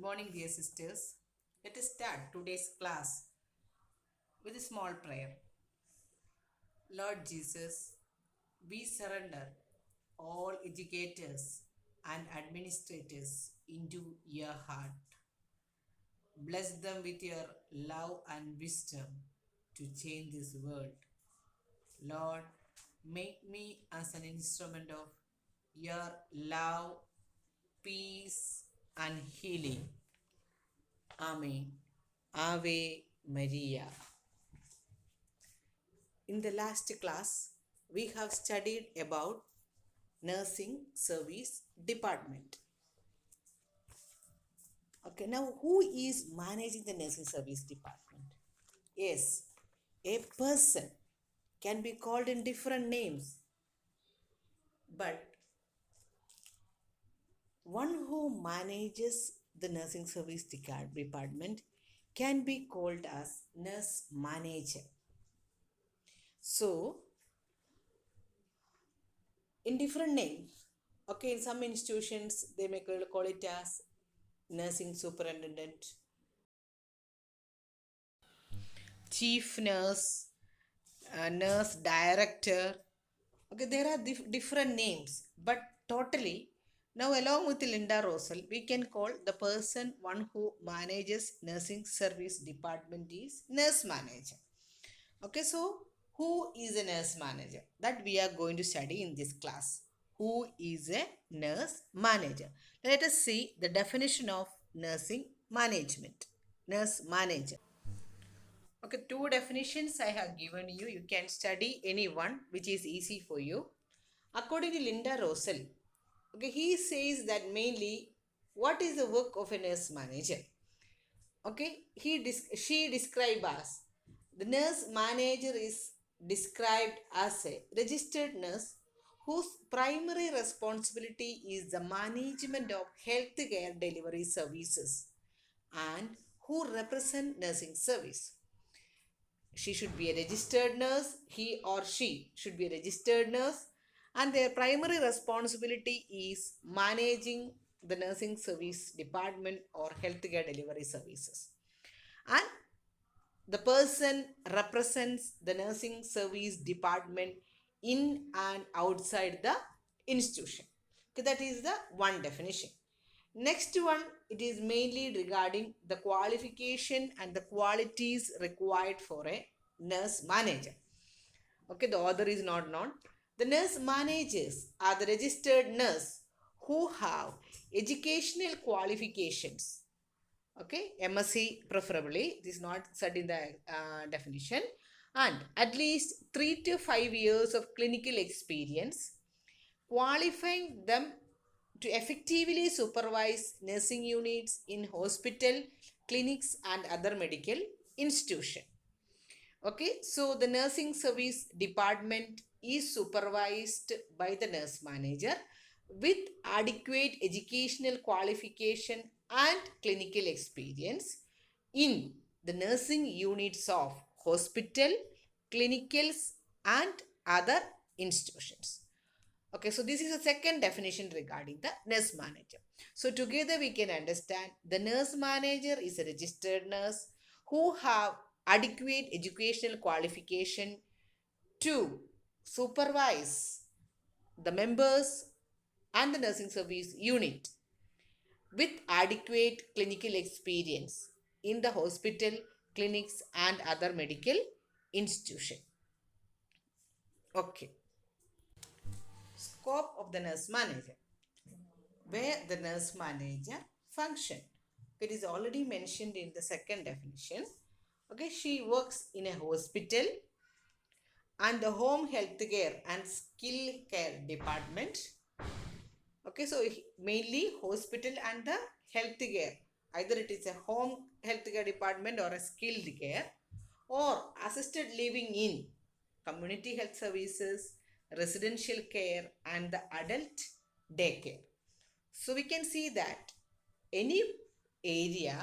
morning, dear sisters. Let us start today's class with a small prayer. Lord Jesus, we surrender all educators and administrators into your heart. Bless them with your love and wisdom to change this world. Lord, make me as an instrument of your love, peace, and healing. Amen. Ave Maria. In the last class, we have studied about nursing service department. Okay, now who is managing the nursing service department? Yes, a person can be called in different names, but one who manages the nursing service department can be called as nurse manager. So, in different names, okay, in some institutions they may call it as nursing superintendent, chief nurse, nurse director. Okay, there are different names, but totally now, along with Linda Rosal, we can call the person one who manages nursing service department is nurse manager. Okay, so who is a nurse manager? That we are going to study in this class. Who is a nurse manager? Let us see the definition of nursing management. Nurse manager. Okay, two definitions I have given you. You can study any one which is easy for you. According to Linda Rosal, okay, he says that mainly what is the work of a nurse manager? Okay, she described as the nurse manager is described as a registered nurse whose primary responsibility is the management of healthcare delivery services and who represent nursing service. She should be a registered nurse, he or she should be a registered nurse, and their primary responsibility is managing the nursing service department or healthcare delivery services. And the person represents the nursing service department in and outside the institution. Okay, that is the one definition. Next one, it is mainly regarding the qualification and the qualities required for a nurse manager. Okay, the author is not known. The nurse managers are the registered nurse who have educational qualifications. Okay, MSc preferably. This is not said in the definition. And at least 3 to 5 years of clinical experience, qualifying them to effectively supervise nursing units in hospital, clinics, and other medical institutions. Okay, so the nursing service department is supervised by the nurse manager with adequate educational qualification and clinical experience in the nursing units of hospital, clinicals, and other institutions. Okay, so this is the second definition regarding the nurse manager. So together we can understand the nurse manager is a registered nurse who have adequate educational qualification to supervise the members and the nursing service unit with adequate clinical experience in the hospital, clinics, and other medical institution. Okay. Scope of the nurse manager. Where the nurse manager function. It is already mentioned in the second definition. Okay, she works in a hospital and the home health care and skill care department. Okay, so mainly hospital and the health care. Either it is a home health care department or a skilled care or assisted living in community health services, residential care, and the adult daycare. So we can see that any area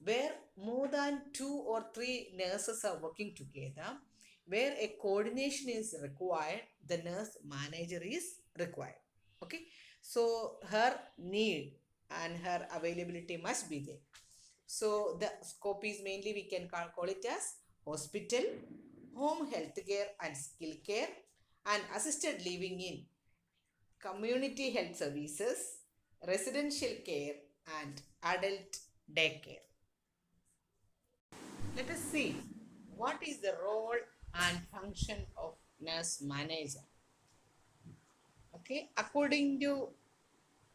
where more than 2 or 3 nurses are working together, where a coordination is required, the nurse manager is required. Okay, so her need and her availability must be there. So the scope is mainly we can call it as hospital, home health care and skill care, and assisted living in, community health services, residential care, and adult daycare. Let us see what is the role and function of nurse manager. Okay, according to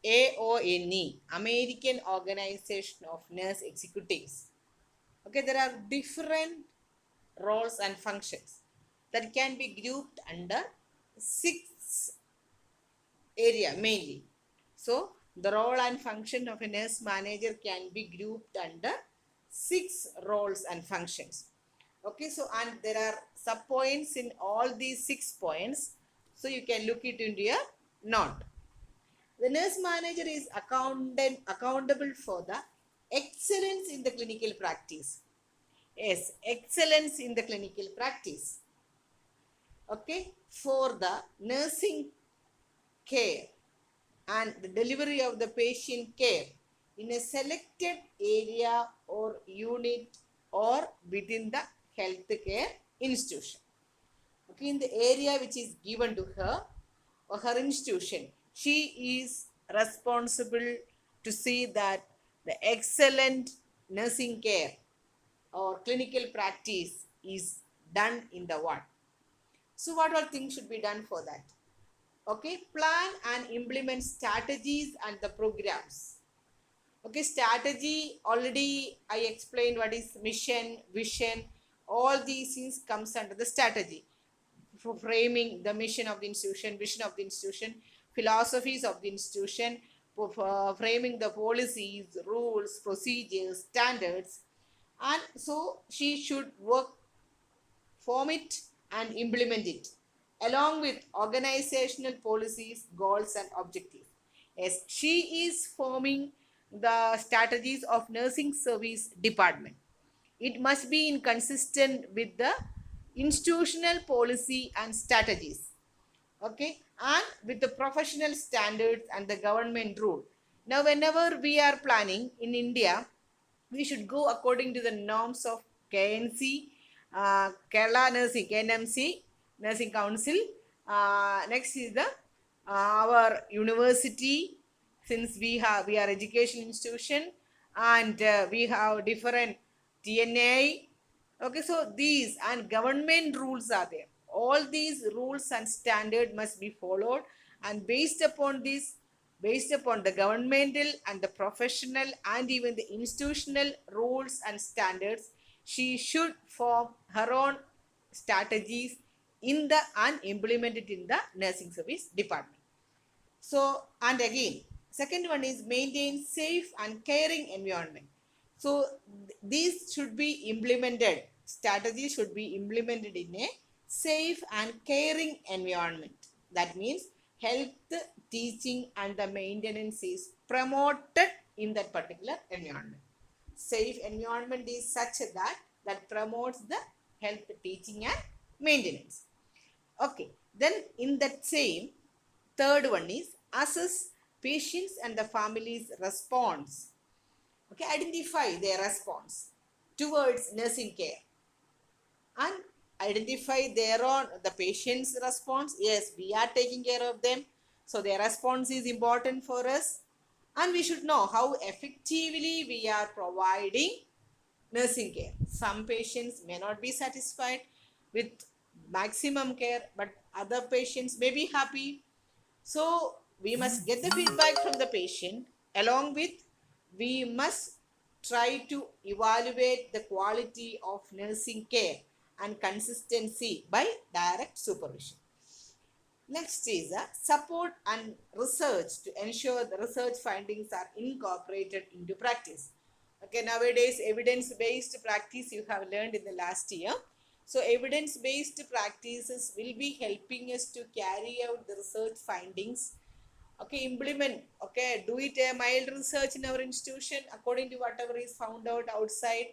AONE, American Organization of Nurse Executives. Okay, there are different roles and functions that can be grouped under 6 area mainly. So the role and function of a nurse manager can be grouped under 6 roles and functions. Okay, so and there are sub points in all these 6 points. So you can look it into your note. The nurse manager is accountable for the excellence in the clinical practice. Yes, excellence in the clinical practice. Okay, for the nursing care and the delivery of the patient care in a selected area or unit or within the healthcare institution. Okay, in the area which is given to her or her institution, she is responsible to see that the excellent nursing care or clinical practice is done in the ward. So what all things should be done for that? Okay, plan and implement strategies and the programs. Okay, strategy, already I explained what is mission, vision, all these things comes under the strategy. For framing the mission of the institution, vision of the institution, philosophies of the institution, for framing the policies, rules, procedures, standards, and so she should work, form it and implement it along with organizational policies, goals and objectives. Yes, she is forming the strategies of nursing service department. It must be inconsistent with the institutional policy and strategies. Okay, and with the professional standards and the government rule. Now, whenever we are planning in India, we should go according to the norms of KNC, Kerala Nursing, KNMC, Nursing Council. Next is the our university, since we are education institution and we have different TNA. Okay, so these and government rules are there. All these rules and standard must be followed, and based upon this, based upon the governmental and the professional and even the institutional rules and standards, she should form her own strategies in the and implement it in the nursing service department. So, and again, second one is maintain safe and caring environment. So, these should be implemented. Strategy should be implemented in a safe and caring environment. That means health, teaching, and the maintenance is promoted in that particular environment. Safe environment is such that promotes the health, teaching, and maintenance. Okay, then in that same, third one is assess patients and the family's response. Okay, identify their response towards nursing care and identify their own the patient's response. Yes, we are taking care of them, so their response is important for us, and we should know how effectively we are providing nursing care. Some patients may not be satisfied with maximum care, but other patients may be happy. So we must get the feedback from the patient. Along with, we must try to evaluate the quality of nursing care and consistency by direct supervision. Next is support and research to ensure the research findings are incorporated into practice. Okay, nowadays evidence-based practice you have learned in the last year. So evidence-based practices will be helping us to carry out the research findings. Okay, implement, okay, do it a mild research in our institution according to whatever is found out outside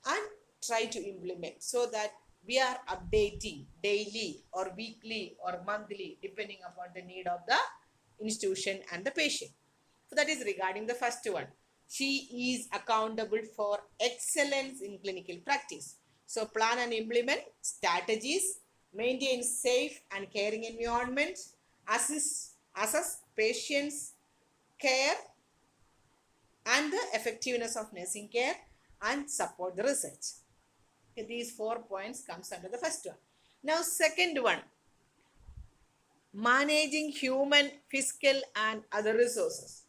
and try to implement so that we are updating daily or weekly or monthly depending upon the need of the institution and the patient. So that is regarding the first one. She is accountable for excellence in clinical practice. So plan and implement strategies, maintain safe and caring environment, assess patients' care and the effectiveness of nursing care, and support the research. Okay, these 4 points comes under the first one. Now second one, managing human, fiscal and other resources.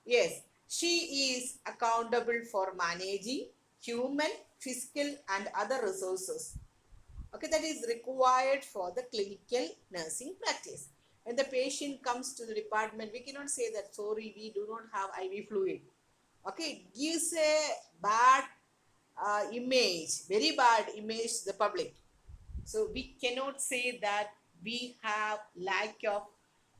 Yes, she is accountable for managing human, fiscal and other resources. Okay, that is required for the clinical nursing practice. When the patient comes to the department, we cannot say that sorry, we do not have IV fluid. Okay, it gives a bad image, very bad image to the public. So we cannot say that we have lack of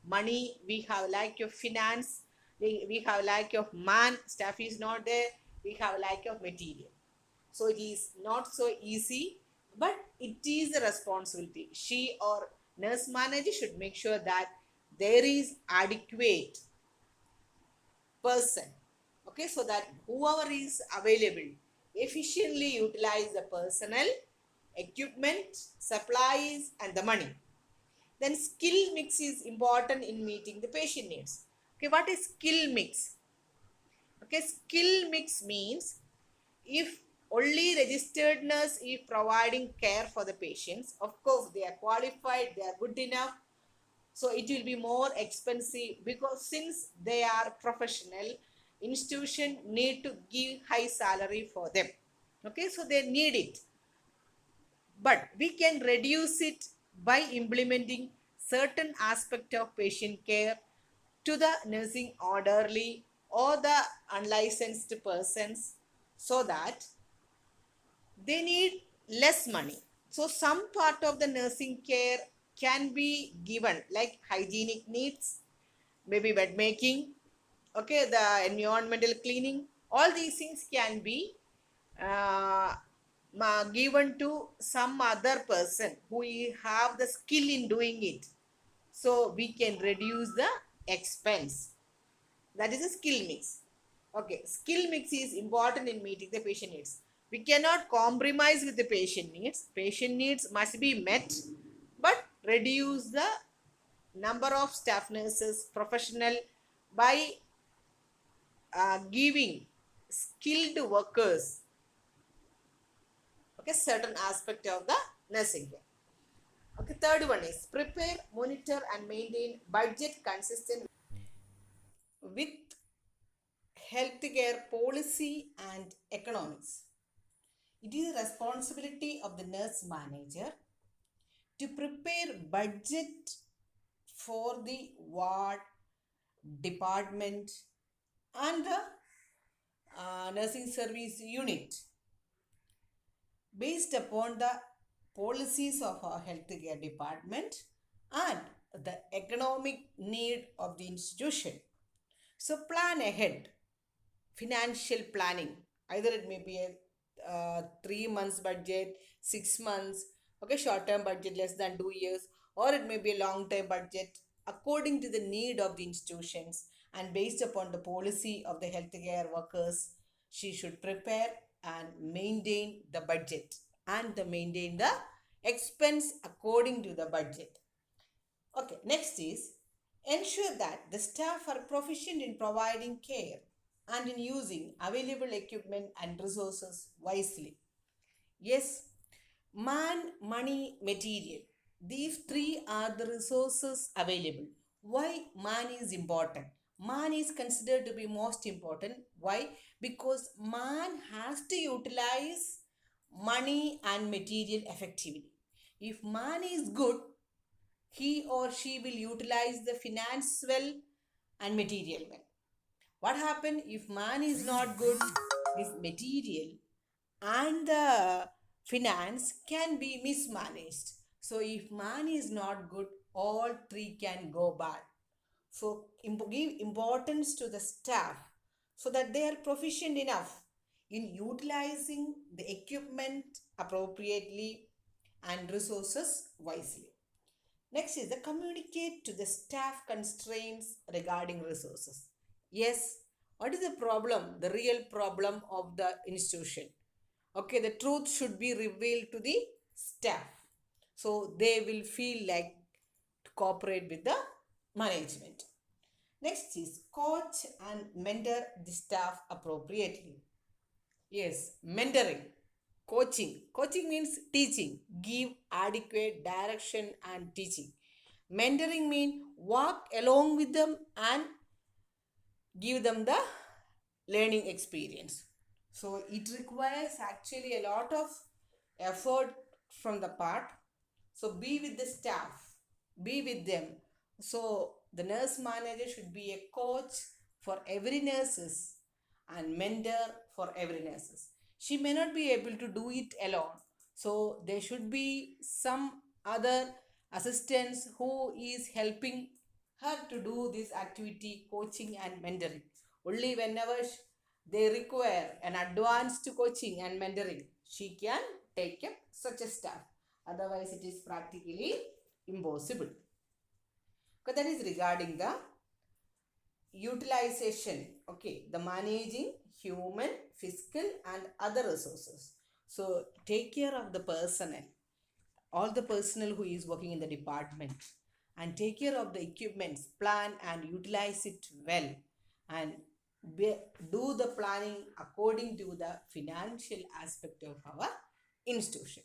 money, we have lack of finance, we have lack of man, staff is not there, we have lack of material. So it is not so easy, but it is a responsibility. She or nurse manager should make sure that there is adequate person, okay, so that whoever is available efficiently utilize the personnel, equipment, supplies and the money. Then skill mix is important in meeting the patient needs. Okay, what is skill mix? Okay, skill mix means if only registered nurse is providing care for the patients, of course they are qualified, they are good enough, so it will be more expensive, because since they are professional, institution need to give high salary for them. Okay, so they need it, but we can reduce it by implementing certain aspect of patient care to the nursing orderly or the unlicensed persons, so that they need less money. So some part of the nursing care can be given like hygienic needs, maybe bed making, okay, the environmental cleaning, all these things can be uh, given to some other person who have the skill in doing it. So we can reduce the expense. That is a skill mix. Okay, skill mix is important in meeting the patient needs. We cannot compromise with the patient needs. Patient needs must be met, but reduce the number of staff nurses professional by giving skilled workers, okay, certain aspect of the nursing care. Okay, third one is prepare, monitor and maintain budget consistent with healthcare policy and economics. It is a responsibility of the nurse manager to prepare budget for the ward, department and the nursing service unit based upon the policies of our healthcare department and the economic need of the institution. So plan ahead, financial planning, either it may be a 3 months budget, 6 months, okay, short term budget less than 2 years, or it may be a long term budget according to the need of the institutions and based upon the policy of the healthcare workers. She should prepare and maintain the budget and maintain the expense according to the budget. Okay, next is ensure that the staff are proficient in providing care and in using available equipment and resources wisely. Yes, man, money, material. These three are the resources available. Why man is important? Man is considered to be most important. Why? Because man has to utilize money and material effectively. If man is good, he or she will utilize the finance well and material well. What happens if man is not good? His material and the finance can be mismanaged. So if man is not good, all three can go bad. So give importance to the staff so that they are proficient enough in utilizing the equipment appropriately and resources wisely. Next is the communicate to the staff constraints regarding resources. Yes. What is the problem? The real problem of the institution. Okay, the truth should be revealed to the staff. So they will feel like to cooperate with the management. Next is coach and mentor the staff appropriately. Yes, mentoring, coaching. Coaching means teaching, give adequate direction and teaching. Mentoring means walk along with them and give them the learning experience. So it requires actually a lot of effort from the part. So be with the staff, be with them. So the nurse manager should be a coach for every nurses and mentor for every nurses. She may not be able to do it alone. So there should be some other assistants who is helping her to do this activity, coaching and mentoring. Only whenever they require an advanced coaching and mentoring, she can take up such a staff. Otherwise, it is practically impossible. Okay, that is regarding the utilization. Okay, the managing human, physical, and other resources. So, take care of the personnel, all the personnel who is working in the department, and take care of the equipments, plan and utilize it well, and do the planning according to the financial aspect of our institution.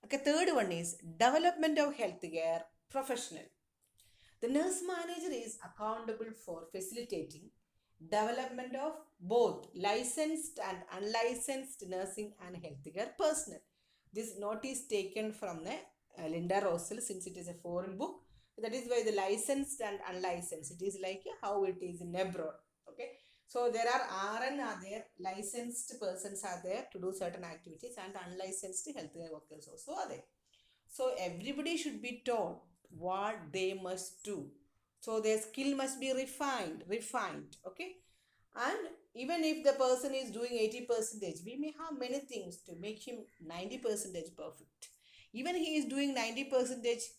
Okay, third one is development of healthcare professional. The nurse manager is accountable for facilitating development of both licensed and unlicensed nursing and healthcare personnel. This note is taken from the Linda Rosell, since it is a foreign book. That is why the licensed and unlicensed, it is like how it is in abroad. Okay, so there are RN are there, licensed persons are there to do certain activities, and unlicensed healthcare workers also are there. So everybody should be taught what they must do. So their skill must be refined. Okay, and even if the person is doing 80%, we may have many things to make him 90% perfect. Even he is doing 90%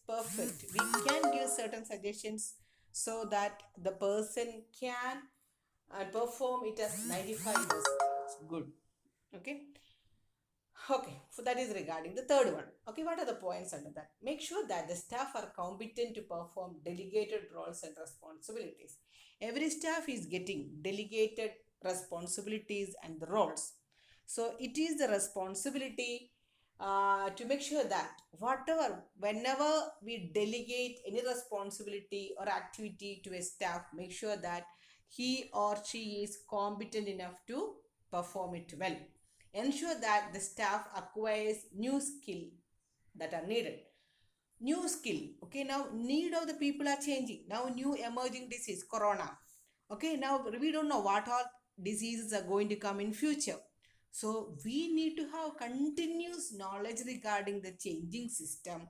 perfect, we can give certain suggestions so that the person can perform it as 95% good. Okay. Okay, so that is regarding the third one. Okay, what are the points under that? Make sure that the staff are competent to perform delegated roles and responsibilities. Every staff is getting delegated responsibilities and the roles. So it is the responsibility to make sure that whenever we delegate any responsibility or activity to a staff, make sure that he or she is competent enough to perform it well. Ensure that the staff acquires new skill that are needed. New skill. Okay, now need of the people are changing. Now new emerging disease, corona. Okay, now we don't know what all diseases are going to come in future. So we need to have continuous knowledge regarding the changing system.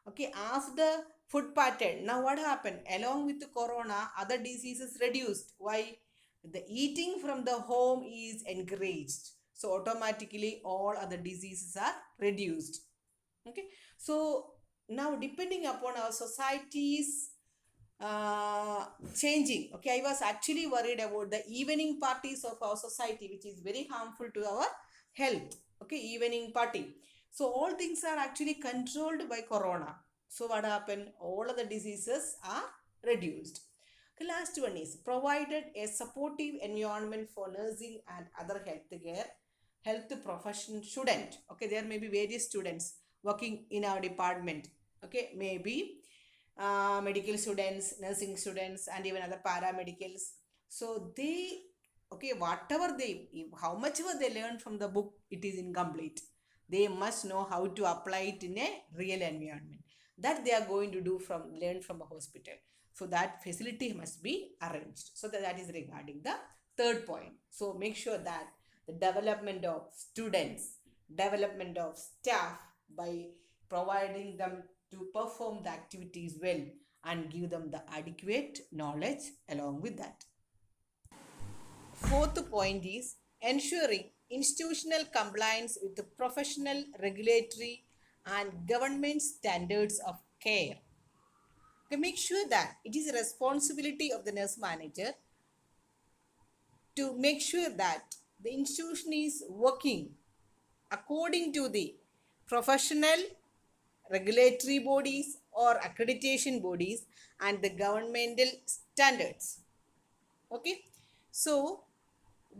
Okay, of the food pattern. Now what happened? Along with the corona, other diseases reduced. Why? The eating from the home is encouraged. So automatically all other diseases are reduced. Okay, so now depending upon our society's changing. Okay, I was actually worried about the evening parties of our society, which is very harmful to our health. Okay, evening party. So all things are actually controlled by corona. So what happened? All of the diseases are reduced. The last one is provided a supportive environment for nursing and other health profession student. Okay, there may be various students working in our department. Okay, maybe medical students, nursing students, and even other paramedicals. So they, okay, whatever they, how much ever they learn from the book, it is incomplete. They must know how to apply it in a real environment. That they are going to do from learn from a hospital. So that facility must be arranged. So that is regarding the third point. So make sure that the development of students, development of staff by providing them to perform the activities well and give them the adequate knowledge along with that. Fourth point is ensuring institutional compliance with the professional, regulatory, and government standards of care. To make sure that it is a responsibility of the nurse manager to make sure that the institution is working according to the professional regulatory bodies or accreditation bodies and the governmental standards. Okay, so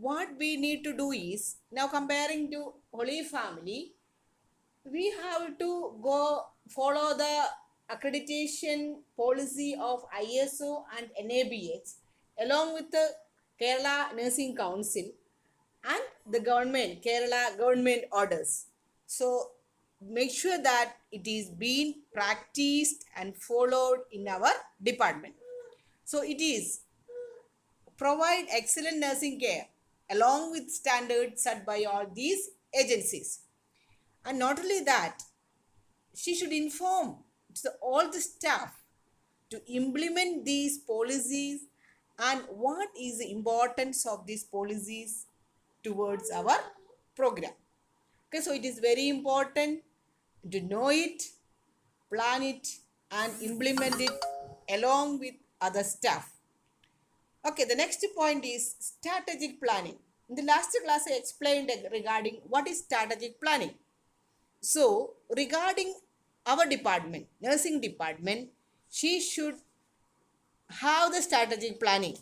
what we need to do is, now comparing to Holy Family, we have to go follow the accreditation policy of ISO and NABH along with the Kerala Nursing Council and the government, Kerala government orders. So make sure that it is being practiced and followed in our department. So it is provide excellent nursing care along with standards set by all these agencies. And not only that, she should inform all the staff to implement these policies and what is the importance of these policies towards our program. Okay, so it is very important to know it, plan it, and implement it along with other staff. Okay, the next point is strategic planning. In the last class, I explained regarding what is strategic planning. So, regarding our department, nursing department, she should have the strategic planning.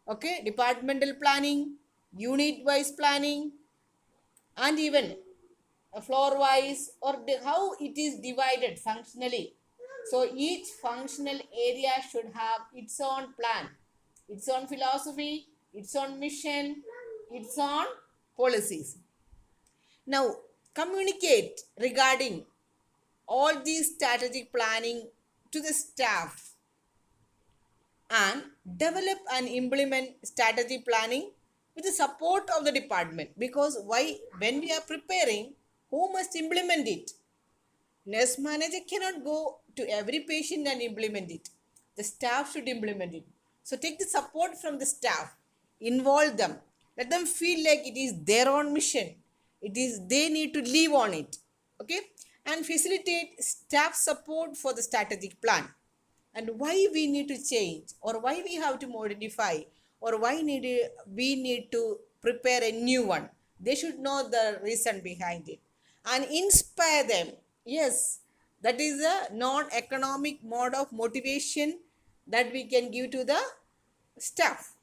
Okay, departmental planning, unit wise planning, and even floor wise, or how it is divided functionally. So, each functional area should have its own plan, its own philosophy, its own mission, its own policies. Now, communicate regarding all these strategic planning to the staff and develop and implement strategy planning with the support of the department. Because why? When we are preparing, who must implement it? Nurse manager cannot go to every patient and implement it. The staff should implement it. So take the support from the staff, involve them, let them feel like it is their own mission. It is they need to live on it. Okay, and facilitate staff support for the strategic plan. And why we need to change, or why we have to modify, or why we need to prepare a new one. They should know the reason behind it and inspire them. Yes, that is a non-economic mode of motivation that we can give to the staff.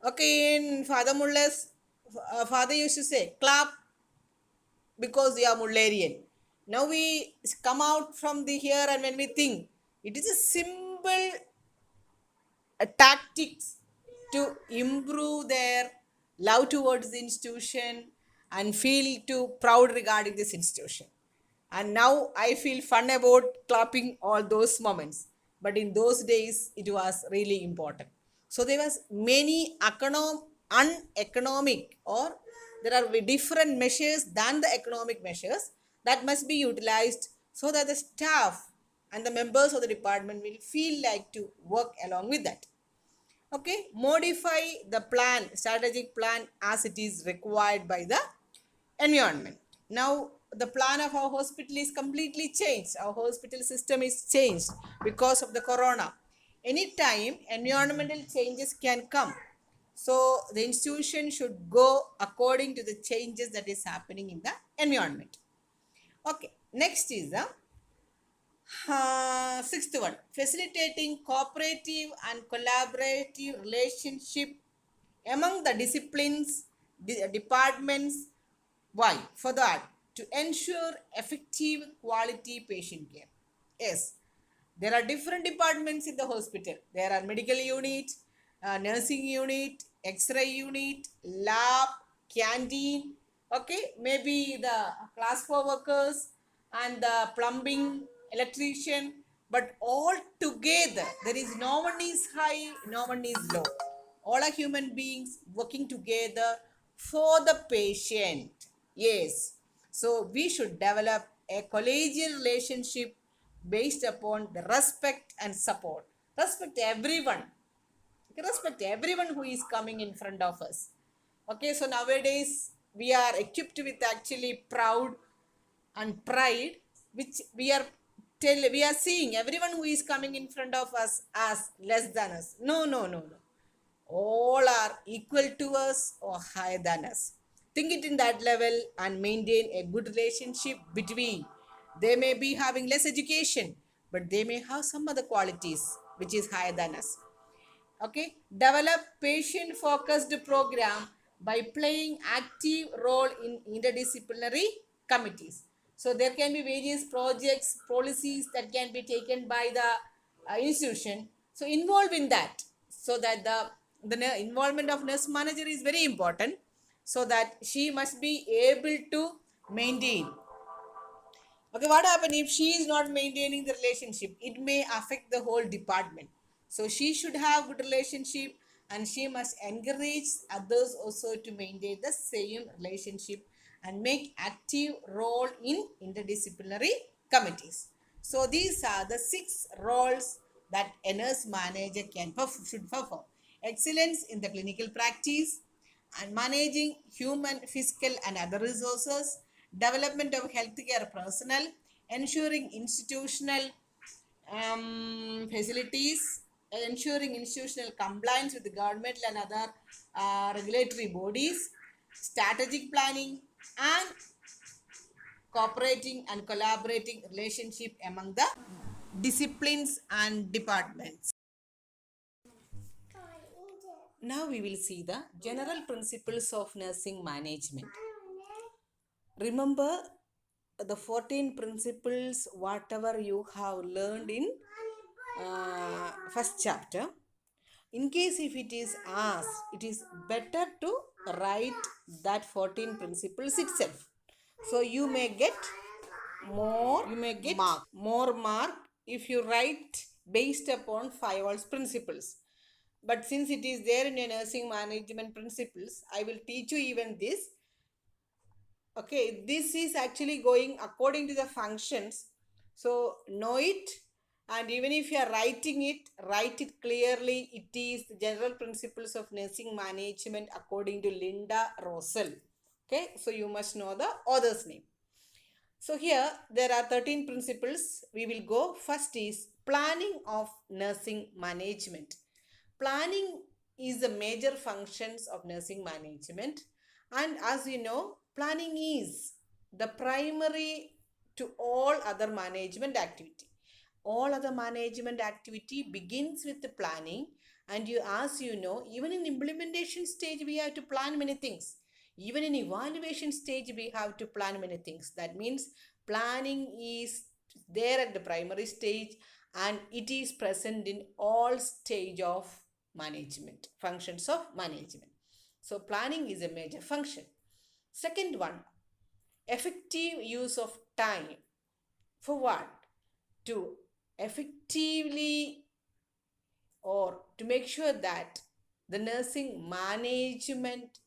Okay, in Father Muller's, father used to say, clap because you are Mullerian. Now we come out from the here, and when we think, it is a simple tactics to improve their love towards the institution and feel too proud regarding this institution. And now I feel fun about clapping all those moments. But in those days, it was really important. So there was many uneconomic, or there are different measures than the economic measures that must be utilized so that the staff and the members of the department will feel like to work along with that. Okay, modify the plan, strategic plan as it is required by the environment. Now the plan of our hospital is completely changed. Our hospital system is changed because of the corona. Anytime environmental changes can come. So the institution should go according to the changes that is happening in the environment. Okay, next is the sixth one, facilitating cooperative and collaborative relationship among the disciplines, departments. Why? For that, to ensure effective quality patient care. Yes, there are different departments in the hospital. There are medical unit, nursing unit, X-ray unit, lab, canteen. Okay, maybe the class 4 workers and the plumbing, electrician, but all together, there is no one is high, no one is low. All are human beings working together for the patient. Yes, so we should develop a collegial relationship based upon the respect and support. Respect everyone. Respect everyone who is coming in front of us. Okay, so nowadays we are equipped with actually proud and pride, which we are seeing everyone who is coming in front of us as less than us. No. All are equal to us or higher than us. Think it in that level and maintain a good relationship between. They may be having less education, but they may have some other qualities which is higher than us. Okay, develop patient focused program by playing active role in interdisciplinary committees. So there can be various projects, policies that can be taken by the institution. So involve in that, so that the involvement of nurse manager is very important, so that she must be able to maintain. Okay, what happens if she is not maintaining the relationship? It may affect the whole department. So she should have good relationship, and she must encourage others also to maintain the same relationship and make active role in interdisciplinary committees. So these are the 6 roles that a nurse manager should perform. Excellence in the clinical practice, and managing human, physical, and other resources, development of healthcare personnel, ensuring institutional facilities, ensuring institutional compliance with the government and other regulatory bodies, strategic planning, and cooperating and collaborating relationship among the disciplines and departments. Now we will see the general principles of nursing management. Remember the 14 principles, whatever you have learned in first chapter. In case if it is asked, it is better to write that 14 principles itself. So you may get more mark if you write based upon 5 all principles. But since it is there in your nursing management principles, I will teach you even this. Okay, this is actually going according to the functions. So know it, and even if you are writing it, write it clearly. It is the general principles of nursing management according to Linda Rosell. Okay, so you must know the author's name. So here there are 13 principles. We will go. First is planning of nursing management. Planning is the major functions of nursing management, and as you know, planning is the primary to all other management activity. All other management activity begins with the planning, and as you know, even in implementation stage we have to plan many things. Even in evaluation stage we have to plan many things. That means planning is there at the primary stage, and it is present in all stage of management, functions of management. So planning is a major function. Second one, effective use of time. For what? To effectively, or to make sure that the nursing management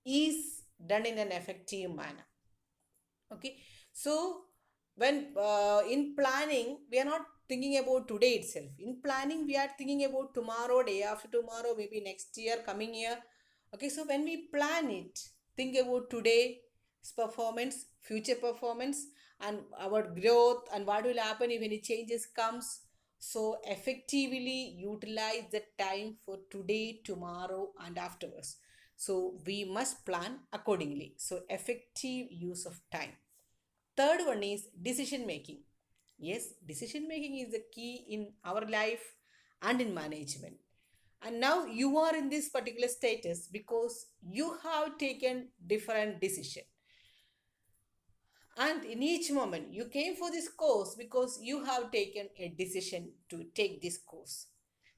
is done in an effective manner. Okay, so when in planning we are not thinking about today itself. In planning we are thinking about tomorrow, day after tomorrow, maybe next year, coming year. Okay, so when we plan it, think about today's performance, future performance, and our growth, and what will happen if any changes comes. So effectively utilize the time for today, tomorrow, and afterwards. So we must plan accordingly. So effective use of time. Third one is decision making. Yes, decision making is the key in our life and in management. And now you are in this particular status because you have taken different decision. And in each moment you came for this course because you have taken a decision to take this course.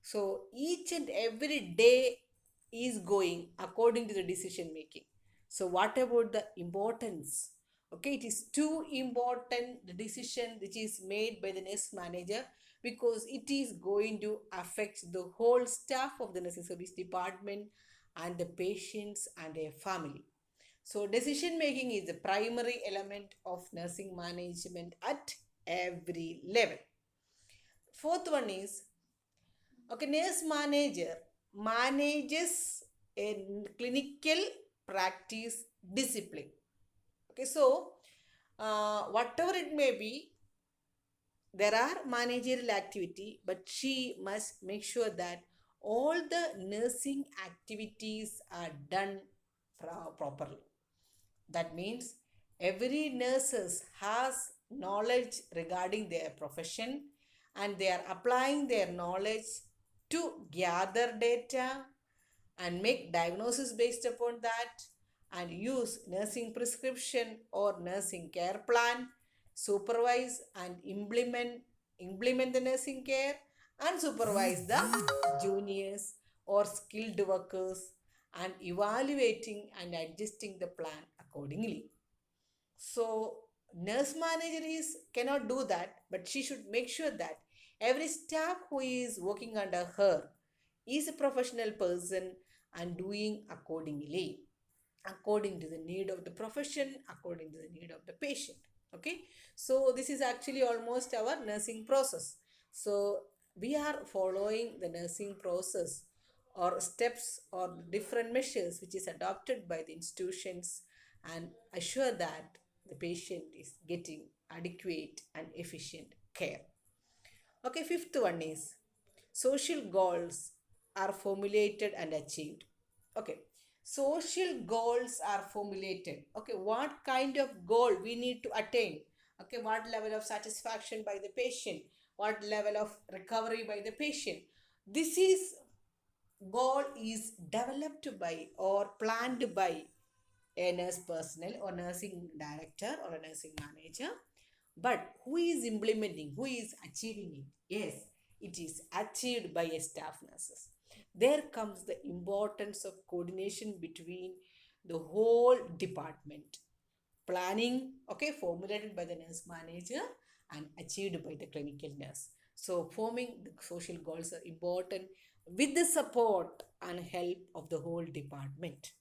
So each and every day is going according to the decision making. So what about the importance? Okay, it is too important, the decision which is made by the nurse manager, because it is going to affect the whole staff of the nursing service department and the patients and their family. So decision making is the primary element of nursing management at every level. Fourth one is, okay, nurse manager manages a clinical practice discipline. Okay, so whatever it may be, there are managerial activity, but she must make sure that all the nursing activities are done properly. That means every nurses has knowledge regarding their profession and they are applying their knowledge to gather data and make diagnosis based upon that and use nursing prescription or nursing care plan, supervise and implement the nursing care and supervise the juniors or skilled workers and evaluating and adjusting the plan accordingly. So nurse manager is cannot do that, but she should make sure that every staff who is working under her is a professional person and doing accordingly, according to the need of the profession, according to the need of the patient. Okay, so this is actually almost our nursing process. So we are following the nursing process or steps or different measures which is adopted by the institutions and assure that the patient is getting adequate and efficient care. Okay, fifth one is social goals are formulated and achieved. Okay, social goals are formulated. Okay, what kind of goal we need to attain? Okay, what level of satisfaction by the patient? What level of recovery by the patient? This is goal is developed by or planned by a nurse personnel or nursing director or a nursing manager. But who is implementing? Who is achieving it? Yes, it is achieved by a staff nurses. There comes the importance of coordination between the whole department. Planning, okay, formulated by the nurse manager and achieved by the clinical nurse. So forming the social goals are important with the support and help of the whole department.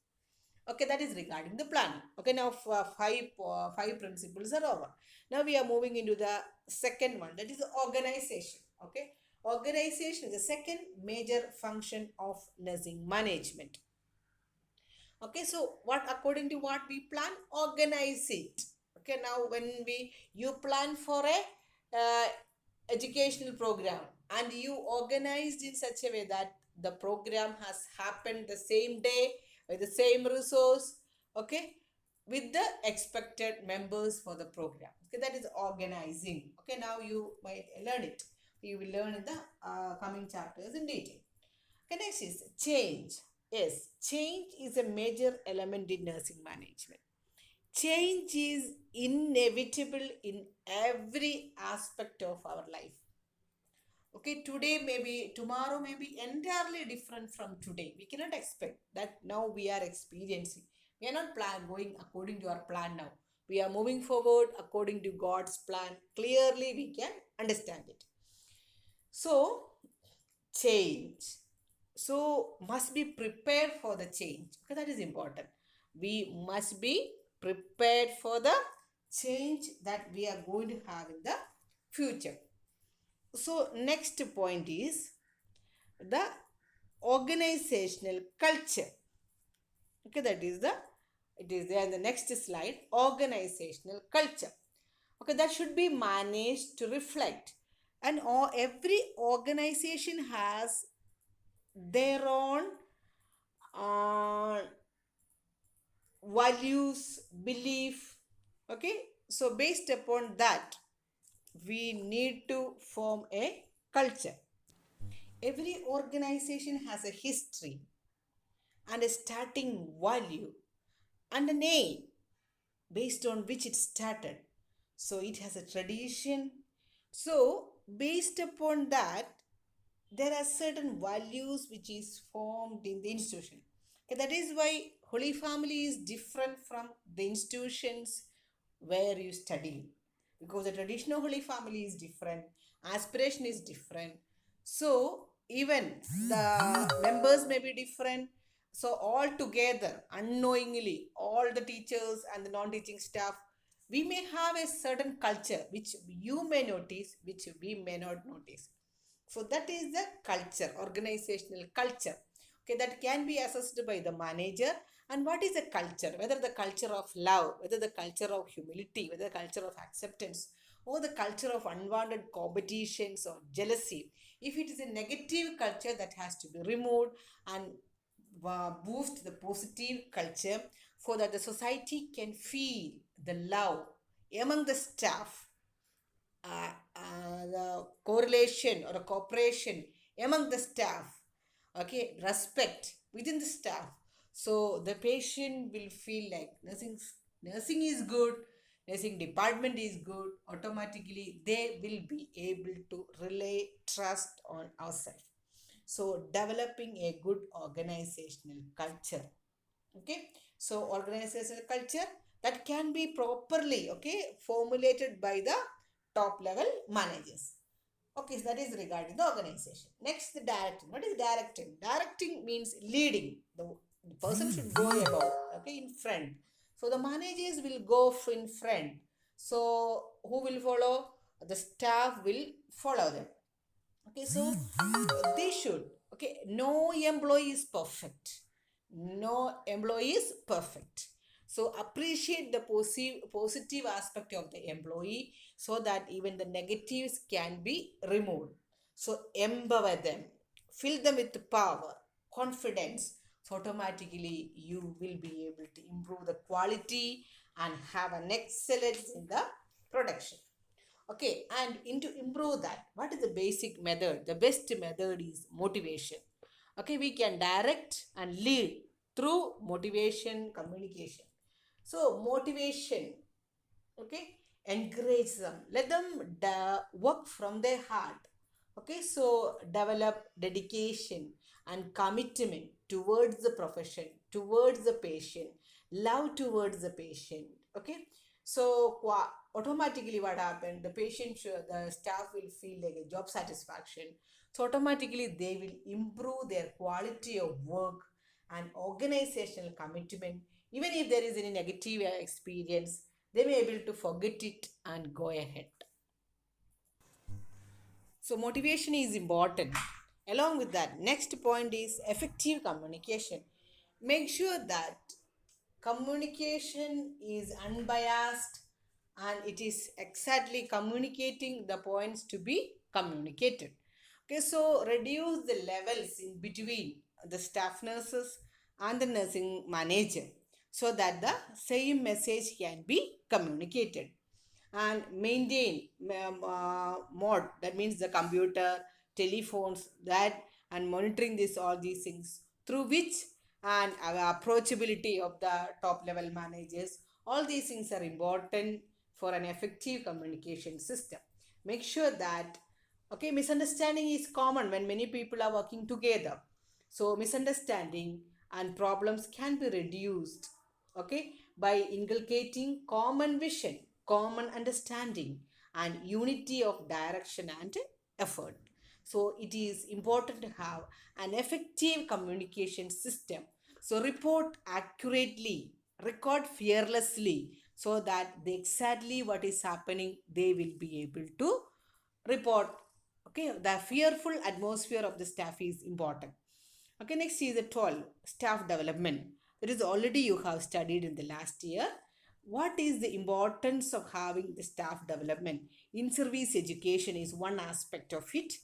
Okay, that is regarding the planning. Okay, now five principles are over. Now we are moving into the second one, that is the organization. Okay, organization is the second major function of nursing management. Okay, so what according to what we plan, organize it. Okay, now when you plan for a educational program and you organized in such a way that the program has happened the same day with the same resource, okay, with the expected members for the program. Okay, that is organizing. Okay, now you might learn it. You will learn in the coming chapters in detail. Okay, next is change. Yes, change is a major element in nursing management. Change is inevitable in every aspect of our life. Okay, today maybe, tomorrow may be entirely different from today. We cannot expect that now we are experiencing. We are not going according to our plan now. We are moving forward according to God's plan. Clearly, we can understand it. So, change. So, must be prepared for the change. Okay, that is important. We must be prepared for the change that we are going to have in the future. So, next point is the organizational culture. Okay, that is it is there in the next slide, organizational culture. Okay, that should be managed to reflect, and every organization has their own values, belief. Okay, so based upon that we need to form a culture. Every organization has a history and a starting value and a name based on which it started. So it has a tradition. So based upon that, there are certain values which is formed in the institution. Okay, that is why Holy Family is different from the institutions where you study, because the tradition of Holy Family is different, aspiration is different. So even the members may be different. So all together, unknowingly, all the teachers and the non-teaching staff, we may have a certain culture which you may notice, which we may not notice. So that is the culture, organizational culture. Okay, that can be assessed by the manager. And what is a culture? Whether the culture of love, whether the culture of humility, whether the culture of acceptance, or the culture of unwanted competitions or jealousy. If it is a negative culture, that has to be removed and boost the positive culture so that the society can feel the love among the staff, the correlation or a cooperation among the staff, okay, respect within the staff. So the patient will feel like nursing is good, nursing department is good, automatically they will be able to rely trust on ourselves. So developing a good organizational culture, okay, so organizational culture that can be properly, okay, formulated by the top level managers. Okay, so that is regarding the organization. Next, the directing. What is directing? Directing means leading. The person should go about, okay, in front. So the managers will go in front. So who will follow? The staff will follow them. Okay, so they should. Okay, no employee is perfect. No employee is perfect. So appreciate the positive aspect of the employee so that even the negatives can be removed. So empower them, fill them with power, confidence. So automatically you will be able to improve the quality and have an excellence in the production. Okay, and to improve that, what is the basic method? The best method is motivation. Okay, we can direct and lead through motivation communication. So motivation, okay, encourage them, let them work from their heart. Okay, so develop dedication and commitment towards the profession, towards the patient, love towards the patient. Okay, so automatically what happened, the patient, the staff will feel like a job satisfaction. So automatically they will improve their quality of work and organizational commitment. Even if there is any negative experience, they may be able to forget it and go ahead. So motivation is important. Along with that, next point is effective communication. Make sure that communication is unbiased and it is exactly communicating the points to be communicated. Okay, so reduce the levels in between the staff nurses and the nursing manager so that the same message can be communicated. And maintain mode, that means the computer, telephones, that, and monitoring this all these things through which, and approachability of the top level managers, all these things are important for an effective communication system. Make sure that, okay, misunderstanding is common when many people are working together. So misunderstanding and problems can be reduced, okay, by inculcating common vision, common understanding, and unity of direction and effort. So it is important to have an effective communication system. So report accurately, record fearlessly, so that they exactly what is happening, they will be able to report. Okay, the fearful atmosphere of the staff is important. Okay, next is the 12, staff development. That is already you have studied in the last year. What is the importance of having the staff development? In service education is one aspect of it,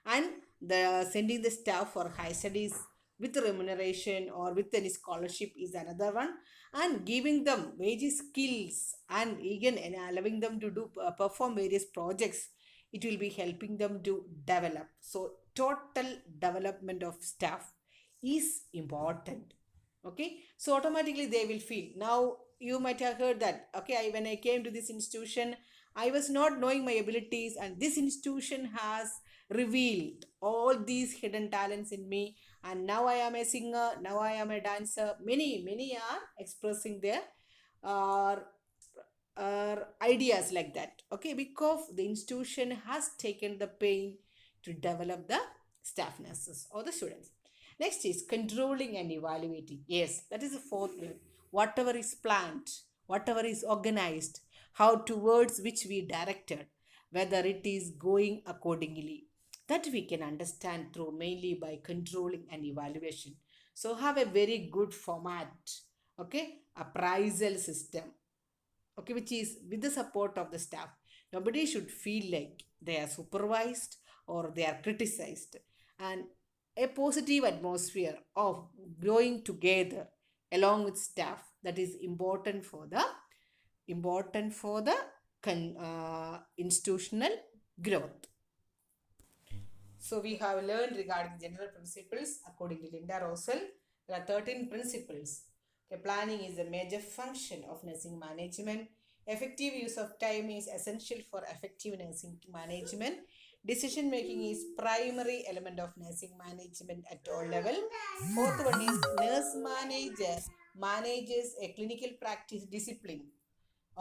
and the sending the staff for high studies with remuneration or with any scholarship is another one, and giving them wages skills and again and allowing them to do perform various projects, it will be helping them to develop. So total development of staff is important. Okay, so automatically they will feel. Now you might have heard that, okay, when I came to this institution, I was not knowing my abilities, and this institution has revealed all these hidden talents in me, and now I am a singer, now I am a dancer. Many are expressing their uh, ideas like that. Okay, because the institution has taken the pain to develop the staff nurses or the students. Next is controlling and evaluating. Yes, that is the fourth way. Whatever is planned, whatever is organized, how towards which we directed, whether it is going accordingly, that we can understand through mainly by controlling and evaluation. So have a very good format, okay, appraisal system, okay, which is with the support of the staff. Nobody should feel like they are supervised or they are criticized, and a positive atmosphere of growing together along with staff, that is important for the institutional growth. So we have learned regarding general principles according to Linda Rosell. There are 13 principles. Okay, planning is a major function of nursing management. Effective use of time is essential for effective nursing management. Decision making is primary element of nursing management at all level. Fourth one is nurse manager manages a clinical practice discipline,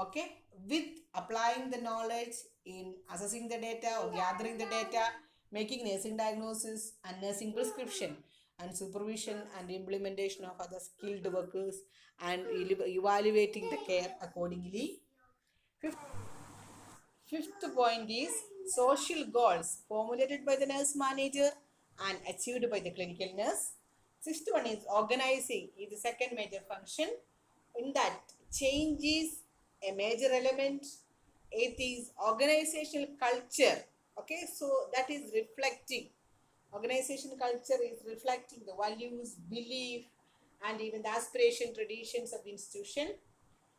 okay, with applying the knowledge in assessing the data or gathering the data, making nursing diagnosis and nursing prescription, and supervision and implementation of other skilled workers, and evaluating the care accordingly. Fifth point is social goals formulated by the nurse manager and achieved by the clinical nurse. Sixth one is organizing is the second major function. In that, change is a major element. Eighth is organizational culture. Okay, so that is reflecting. Organization culture is reflecting the values, belief, and even the aspiration, traditions of the institution.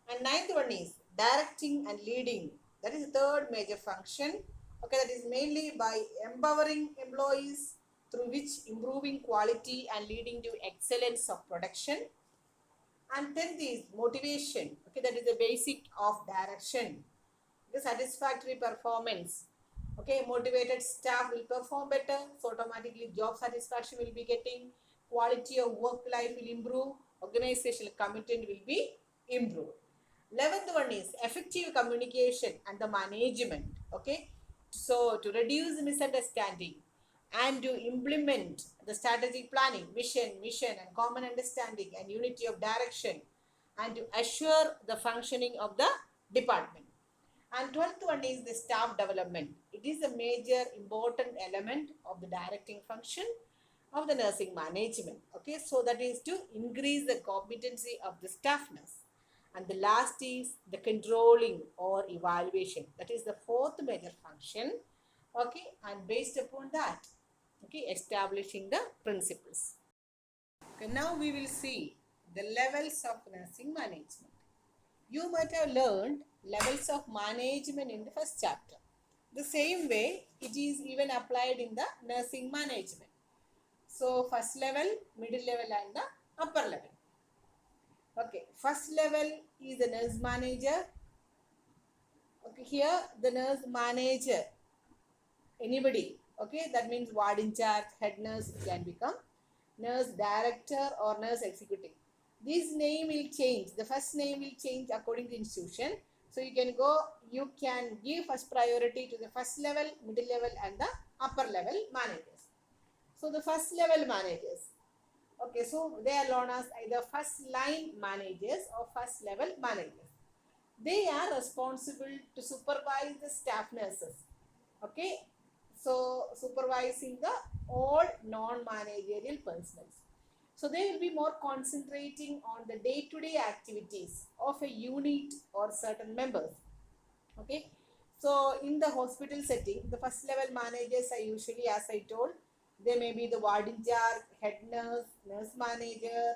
And ninth one is directing and leading. That is the third major function. Okay, that is mainly by empowering employees, through which improving quality and leading to excellence of production. And tenth is motivation. Okay, that is the basic of direction. The satisfactory performance. Okay, motivated staff will perform better, so automatically job satisfaction will be getting, quality of work life will improve, organizational commitment will be improved. 11th one is effective communication and the management. Okay, so to reduce misunderstanding and to implement the strategic planning, mission and common understanding and unity of direction, and to assure the functioning of the department. And 12th one is the staff development. It is a major important element of the directing function of the nursing management. Okay, so that is to increase the competency of the staff nurse. And the last is the controlling or evaluation. That is the fourth major function. Okay, and based upon that, okay, establishing the principles. Okay, now we will see the levels of nursing management. You might have learned levels of management in the first chapter. The same way it is even applied in the nursing management. So first level, middle level and the upper level. Okay, first level is the nurse manager. Okay, here the nurse manager, anybody, okay, that means ward in charge, head nurse can become nurse director or nurse executive. This name will change. The first name will change according to institution. So you can give first priority to the first level, middle level and the upper level managers. So the first level managers, okay, so they are known as either first line managers or first level managers. They are responsible to supervise the staff nurses. Okay, so supervising the all non-managerial personnel. So they will be more concentrating on the day-to-day activities of a unit or certain members. Okay, so in the hospital setting, the first level managers are usually, as I told, they may be the ward in charge, head nurse, nurse manager,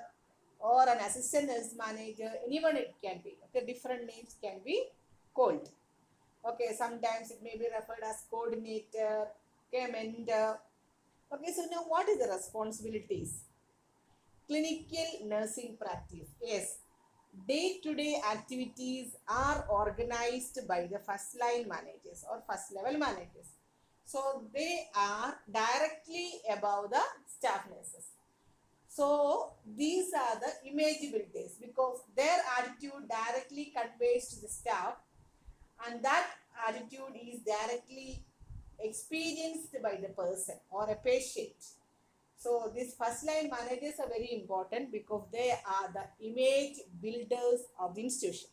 or an assistant nurse manager. Anyone it can be. Okay, different names can be called. Okay, sometimes it may be referred as coordinator, okay, mentor. Okay, so now what is the responsibilities? Clinical nursing practice. Yes, day-to-day activities are organized by the first line managers or first level managers. So they are directly above the staff nurses. So these are the image builders because their attitude directly conveys to the staff, and that attitude is directly experienced by the person or a patient. So these first line managers are very important because they are the image builders of the institution.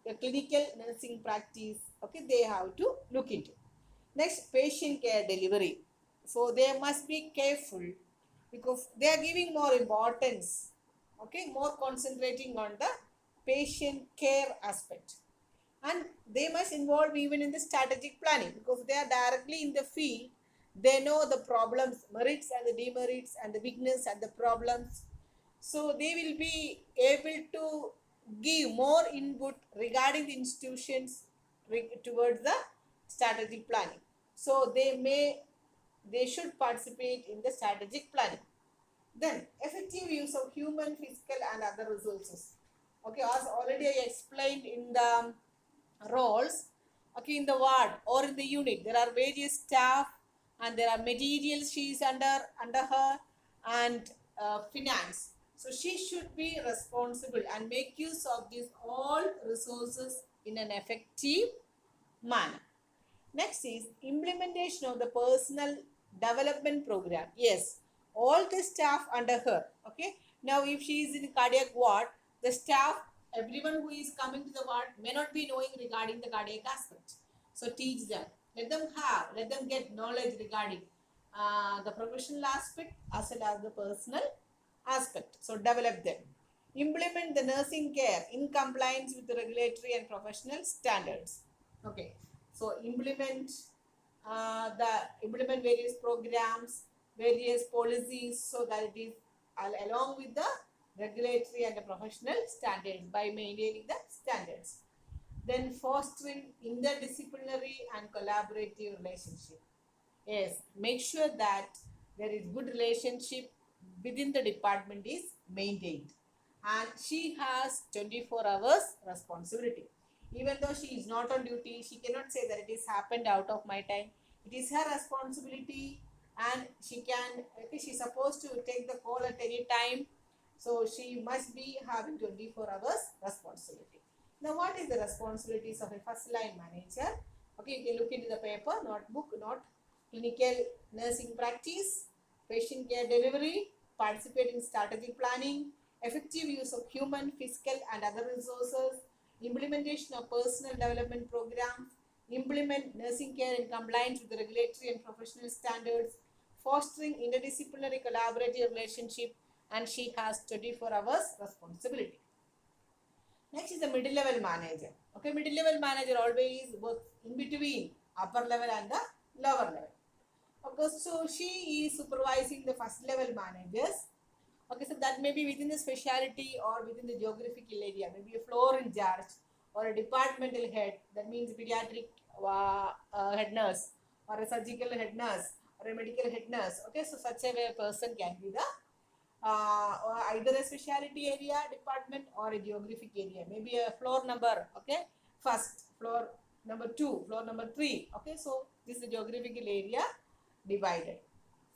The clinical nursing practice, okay, they have to look into. Next, patient care delivery. So they must be careful because they are giving more importance, okay, more concentrating on the patient care aspect. And they must involve even in the strategic planning because they are directly in the field. They know the problems, merits and the demerits and the weakness and the problems. So they will be able to give more input regarding the institutions towards the strategic planning. So they should participate in the strategic planning. Then effective use of human, physical and other resources. Okay, as already I explained in the roles, okay, in the ward or in the unit there are various staff and there are materials she is under her, and finance. So she should be responsible and make use of these all resources in an effective manner. Next is implementation of the personal development program. Yes, all the staff under her. Okay. Now, if she is in cardiac ward, the staff, everyone who is coming to the ward may not be knowing regarding the cardiac aspect. So teach them. Let them get knowledge regarding the professional aspect as well as the personal aspect. So develop them. Implement the nursing care in compliance with the regulatory and professional standards. Okay. So implement various programs, various policies, so that it is along with the regulatory and the professional standards by maintaining the standards. Then fostering interdisciplinary and collaborative relationship. Yes, make sure that there is good relationship within the department is maintained, and she has 24 hours responsibility. Even though she is not on duty, she cannot say that it is happened out of my time. It is her responsibility, and she's supposed to take the call at any time. So she must be having 24 hours responsibility. Now, what is the responsibilities of a first line manager? Okay, you can look into the paper, notebook, note clinical nursing practice, patient care delivery, participate in strategic planning, effective use of human, physical and other resources, implementation of personal development programs, implement nursing care in compliance with the regulatory and professional standards, fostering interdisciplinary collaborative relationship, and she has 24 hours responsibility. Next is the middle level manager. Okay, middle level manager always works in between upper level and the lower level. Okay, so she is supervising the first level managers. Okay, so that may be within the specialty or within the geographical area, maybe a floor in charge or a departmental head, that means pediatric head nurse or a surgical head nurse or a medical head nurse. Okay, so such a person can be the or either a specialty area department or a geographic area, maybe a floor number, okay, first, floor number 2, floor number 3. Okay, so this is the geographical area divided.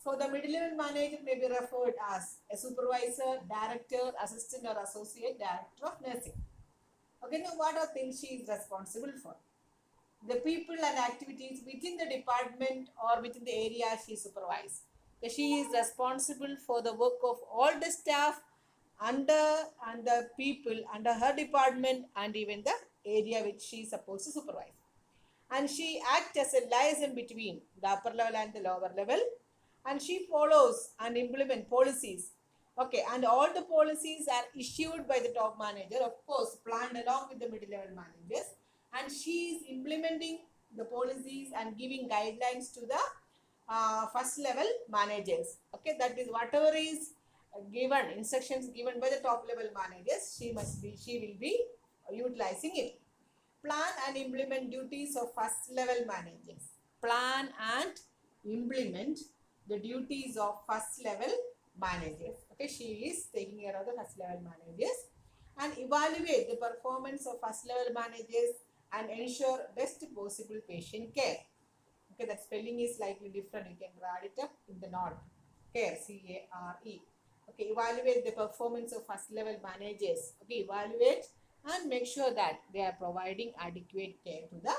So the middle level manager may be referred as a supervisor, director, assistant or associate director of nursing. Okay, now what are things she is responsible for? The people and activities within the department or within the area she supervises. So she is responsible for the work of all the staff under and the people under her department and even the area which she is supposed to supervise. And she acts as a liaison between the upper level and the lower level, and she follows and implements policies. Okay, and all the policies are issued by the top manager, of course, planned along with the middle level managers, and she is implementing the policies and giving guidelines to the first level managers. Okay, that is whatever is given, instructions given by the top level managers, she will be utilizing it. Plan and implement duties of first level managers. Plan and implement the duties of first level managers. Okay, she is taking care of the first level managers, and evaluate the performance of first level managers and ensure best possible patient care. Okay, that spelling is slightly different. You can write it up in the note. Care, C-A-R-E. Okay, evaluate the performance of first level managers. Okay, evaluate and make sure that they are providing adequate care to the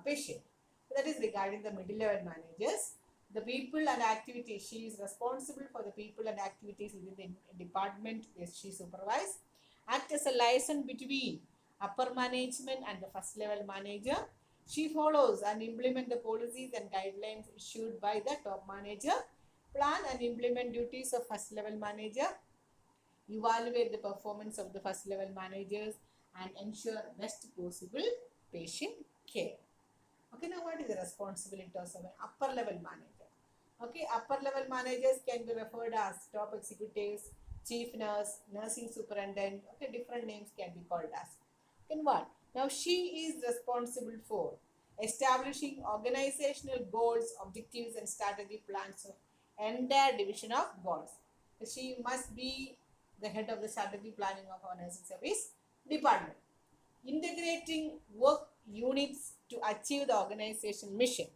patient. So that is regarding the middle level managers. The people and activities, she is responsible for the people and activities within the department she supervises. Act as a liaison between upper management and the first level manager. She follows and implement the policies and guidelines issued by the top manager. Plan and implement duties of first level manager. Evaluate the performance of the first level managers and ensure best possible patient care. Okay, now what is the responsibility of an upper level manager? Okay, upper level managers can be referred as top executives, chief nurse, nursing superintendent. Okay, different names can be called as. Then what? Now she is responsible for establishing organizational goals, objectives, and strategy plans of entire division of goals. She must be the head of the strategy planning of our nursing service department. Integrating work units to achieve the organization mission.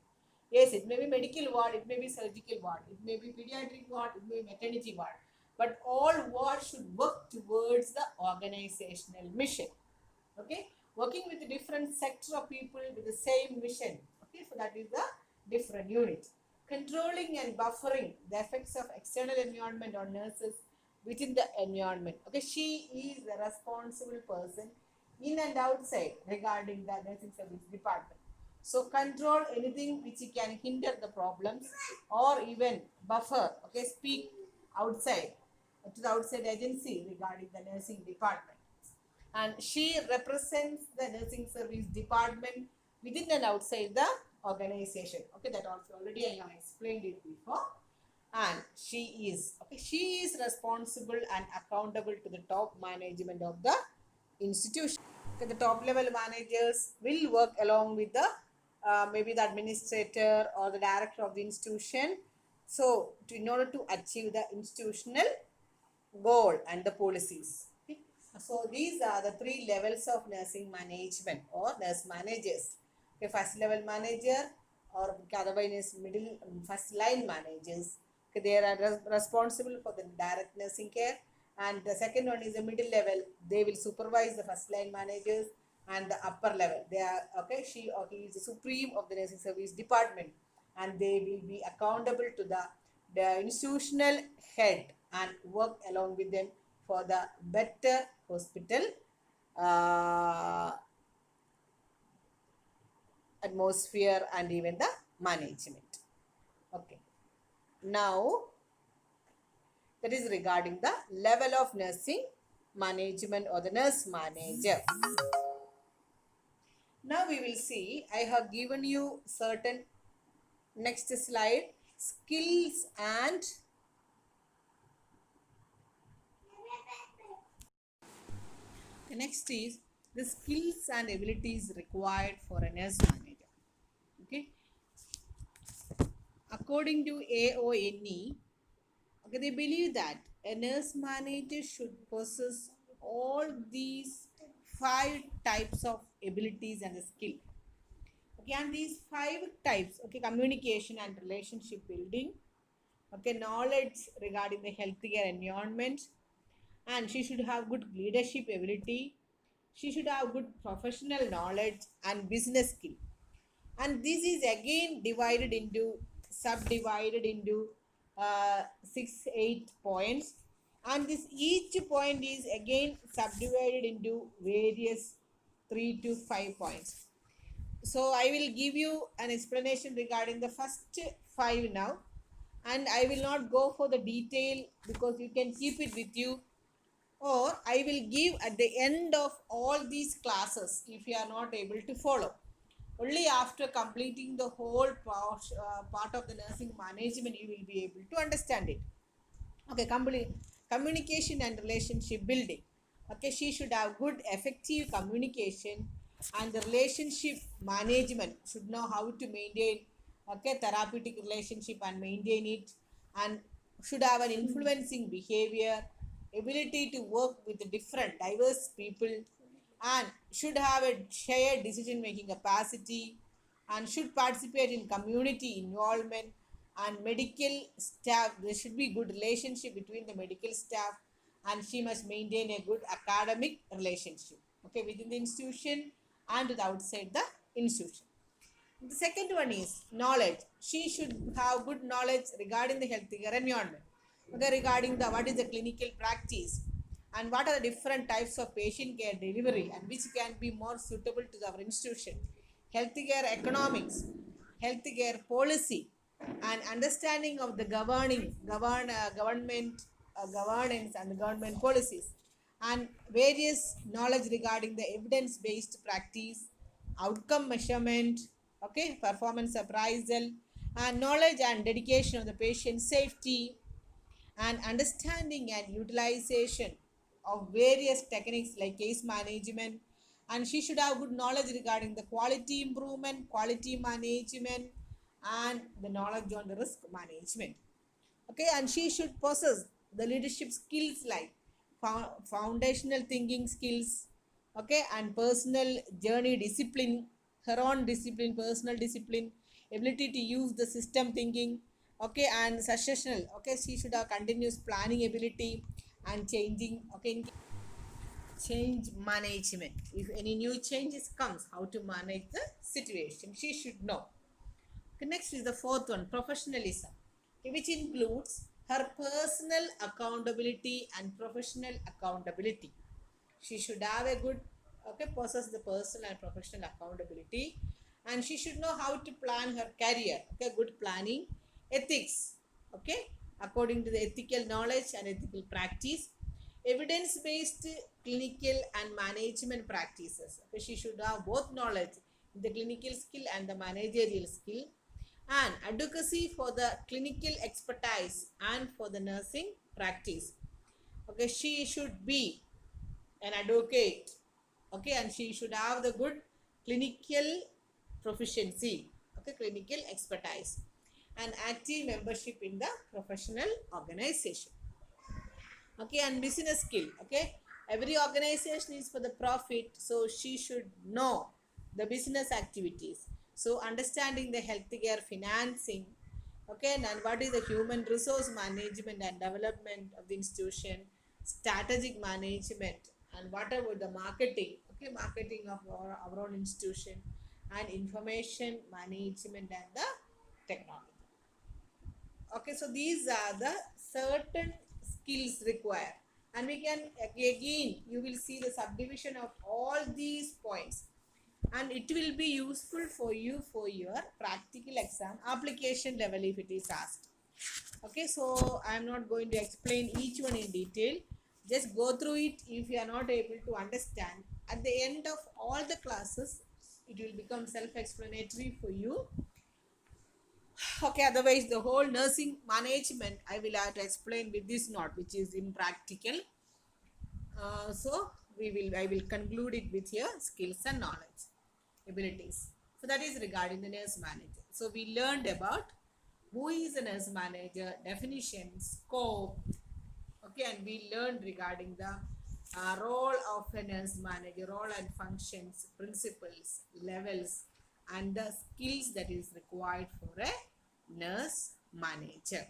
Yes, it may be medical ward, it may be surgical ward, it may be pediatric ward, it may be maternity ward, but all wards should work towards the organizational mission. Okay, working with a different sector of people with the same mission. Okay, so that is the different unit. Controlling and buffering the effects of external environment on nurses within the environment. Okay, she is the responsible person in and outside regarding the nursing service department. So control anything which can hinder the problems or even buffer, okay, speak outside to the outside agency regarding the nursing department. And she represents the nursing service department within and outside the organization. Okay, that also already I have explained it before. And she is responsible and accountable to the top management of the institution. Okay, the top level managers will work along with the maybe the administrator or the director of the institution, so in order to achieve the institutional goal and the policies. Okay. So these are the three levels of nursing management or nurse managers. Okay, first level manager or otherwise middle first line managers. Okay, they are responsible for the direct nursing care, and the second one is the middle level. They will supervise the first line managers, and the upper level they are okay. She or he is the supreme of the nursing service department, and they will be accountable to the institutional head and work along with them for the better hospital uh, atmosphere and even the management. Okay, now that is regarding the level of nursing management or the nurse manager. Now we will see, I have given you certain, next slide, skills and the next is the skills and abilities required for a nurse manager. Okay, according to AONE, okay, they believe that a nurse manager should possess all these 5 types of abilities and skill. Okay, and these 5 types, okay, communication and relationship building, okay, knowledge regarding the healthcare environment, and she should have good leadership ability, she should have good professional knowledge and business skill. And this is again divided into subdivided into 6 8 points, and this each point is again subdivided into various 3 to 5 points. So I will give you an explanation regarding the first 5 now, and I will not go for the detail because you can keep it with you, or I will give at the end of all these classes if you are not able to follow. Only after completing the whole part of the nursing management you will be able to understand it. Okay, communication and relationship building. Okay, she should have good effective communication, and the relationship management should know how to maintain, okay, therapeutic relationship and maintain it, and should have an influencing behavior, ability to work with the different diverse people, and should have a shared decision making capacity, and should participate in community involvement and medical staff. There should be good relationship between the medical staff, and she must maintain a good academic relationship, okay, within the institution and with outside the institution. The second one is knowledge. She should have good knowledge regarding the healthcare environment, okay, regarding the what is the clinical practice and what are the different types of patient care delivery and which can be more suitable to our institution, healthcare economics, healthcare policy, and understanding of the government governance and the government policies, and various knowledge regarding the evidence based practice, outcome measurement, Okay, performance appraisal, and knowledge and dedication of the patient safety, and understanding and utilization of various techniques like case management. And she should have good knowledge regarding the quality improvement, quality management, and the knowledge on the risk management. Okay, and she should possess the leadership skills like foundational thinking skills, okay, and personal journey discipline, her own discipline, personal discipline, ability to use the system thinking, okay, and successional, okay, she should have continuous planning ability and changing, okay, change management. If any new changes comes, how to manage the situation, she should know. Okay, next is the fourth one, professionalism, which includes her personal accountability and professional accountability. She should have a good, okay, possess the personal and professional accountability, and she should know how to plan her career. Okay, good planning, ethics. Okay, according to the ethical knowledge and ethical practice, evidence-based clinical and management practices. Okay, she should have both knowledge, the clinical skill and the managerial skill, and advocacy for the clinical expertise and for the nursing practice. Okay, she should be an advocate, okay, and she should have the good clinical proficiency, okay, clinical expertise, and active membership in the professional organization. Okay, and business skill, okay, every organization is for the profit, so she should know the business activities, so understanding the healthcare financing, okay, and what is the human resource management and development of the institution, strategic management, and whatever the marketing, okay, marketing of our own institution, and information management and the technology. Okay, so these are the certain skills required, and we can again, you will see the subdivision of all these points, and it will be useful for you for your practical exam application level if it is asked. Okay, so I am not going to explain each one in detail, just go through it. If you are not able to understand, at the end of all the classes it will become self-explanatory for you. Okay, otherwise the whole nursing management I will have to explain with this note, which is impractical. So I will conclude it with here, skills and knowledge, abilities. So that is regarding the nurse manager. So we learned about who is a nurse manager, definition, scope, okay, and we learned regarding the role of a nurse manager, role and functions, principles, levels, and the skills that is required for a nurse manager.